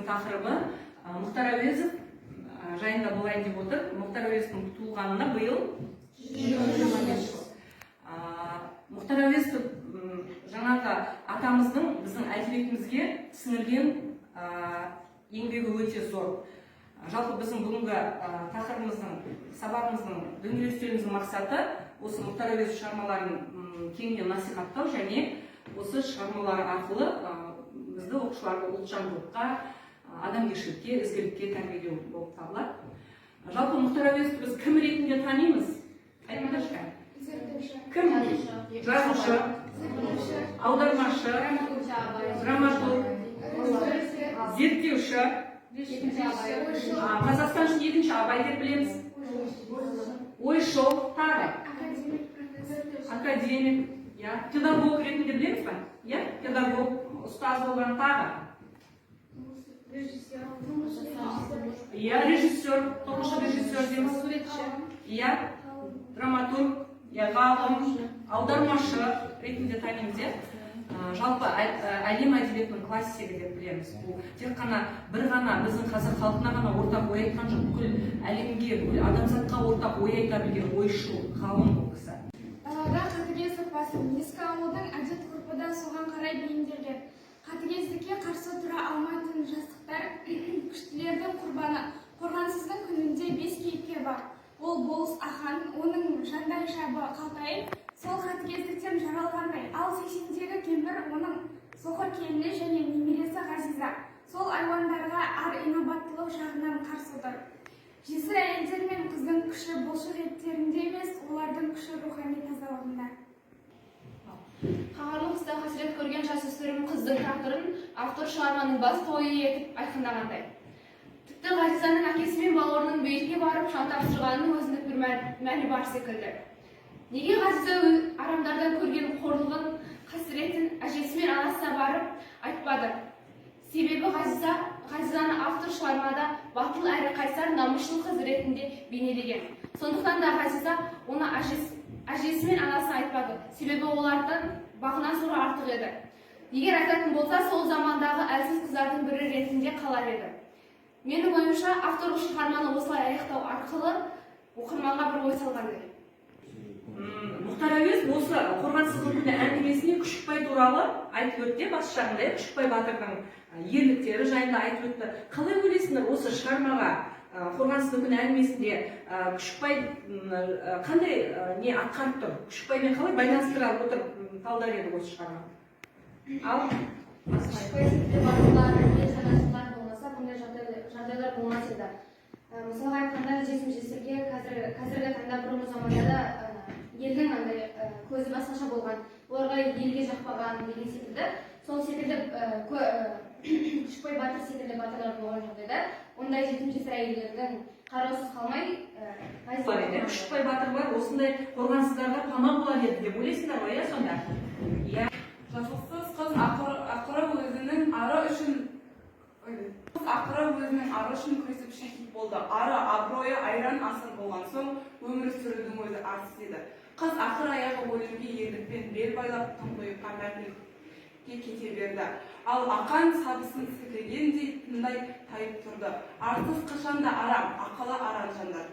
тақырыбы Мұхтар Әуезов жайында болайын деп отыр. Мұхтар Әуезовтың туылғанына биыл 25 жыл. Мұхтар Әуезов жаңағы атамыздың біздің әдебиетімізге сіңірген еңбегі өте зор. Жалпы біздің бүгінгі тақырыбымыздың, сабағымыздың, дөңгелек үстеліміздің мақсаты осы Мұхтар Әуезов шығармаларын кеңінен насихаттау және осы шығармалар арқылы бізді оқушыларды ұлтжандылыққа, адамгершілікке, ізгілікке тәрбиелеу болып табылады. Жалпы Мұхтар Әуезовті біз кім ретінде танимыз? Айтыңызшы. Кім? Жазушы, аудармашы, драматург, зерттеуші, Қазақстан үшін екінші Абай деп білеміз. Ойшыл, тағы академик, педагог ретінде білеміз ба? Педагог, ұстаз болған тағы. Режиссер, тұңғыш режиссер дейміз. Драматург, ғалым, аудармашы ретінде танимыз. Жалпы әлем әдебиетінің классигі деп білеміз. Бұл тек қана бір ғана біздің қазақ халқына ғана ортақ ой айтқан жоқ, бүкіл әлемге, бүкіл адамзатқа ортақ ой айта білген ойшыл, ғалым бұл кісі. Қатыгез отбасын еске алудың әдет-ғұрпы соған қарай бейімделген. Қатыгездікке қарсы тұра алмайтын жастықтар күштілердің құрбаны. Қорғансыздың күнінде 5 кейіпкер бар. Ол болыс ахан, оның жандай шабы Қалтайып, сол қатыгездіктен жаралғандай. Ал 80-дегі кемпір оның соқыр келіні және немересі Ғазиза. Сол айуандарға ар инабаттылық жағынан қарсы тұр. Жесір әйелдер мен қыздың күші бұлшық еттерінде емес, олардың күші рухани тазалығында. Қағарлы қыста қасірет көрген жасөспірім қыздың тағдырын автор шығарманың басты ойы етіп айқындағандай. Тіпті Ғазизаның әкесі мен бауырының бейітке барып шан тапсырғанының өзіндік бір мәні бар секілді. Неге Ғазиза арамдардан көрген қорлығын, қасіретін әжесі мен анасына барып айтпады? Себебі Ғазизаны автор шығармада батыл әрі қайсар намысшыл қыз ретінде бейнелеген. Сондықтан да Ғазиза оны әжесі мен анасына айтпады. Себебі олардың бағынан соры артық еді. Егер айтатын болса, сол замандағы әлсіз қыздардың бірі ретінде қалар еді. Менің ойымша, автор шығарманы осылай аяқтау арқылы оқырманға бір ой салғандай. Мұхтар Әуезов осы қорғансыздың күні әңгімесіне Күшікбай туралы айтып өтті. Бас жағында Күшікбай батырдың ерліктері жайында айтып өтті. Қалай ойлайсыңдар осы шығармаға қорғансыздың күні әңгімесінде Күшікбай қандай не атқарып тұр? Күшікбаймен қалай байланыстыра отырып талдар еді осы шығарма? Ал Күшікбай секілді батырлар, ел жанашырлар болмаса, бұндай жағдайлар болмас еді. Мысалға айтқанда, жесір-жесірге қазіргі таңда бұрынғы заманда да елдің көзі басқаша болған, оларға елге жақпаған деген секілді. Сол секілді Күшікбай батыр секілді батырлар болған жағдайда, ондай жетім-жесір әйелдердің қараусыз қалмай Күшікбай батыр бар, осындай қорғансыздарға пана болады еді деп ойлайсыңдар ғой, сонда? Жасықсыз қыз ақыры өзінің ары үшін күресіп шехид болды. Ары абыройы айран асан болған соң өмір сүрудің өзі арсыз еді. Қыз ақыр аяғы өлімге ерлікпен бел байлап тым қойып мәңгілікке кете берді. Ал ақан сабысын сілтегендей тындай тайып тұрды. Арсыз қашанда арам, ақылы аран жандар.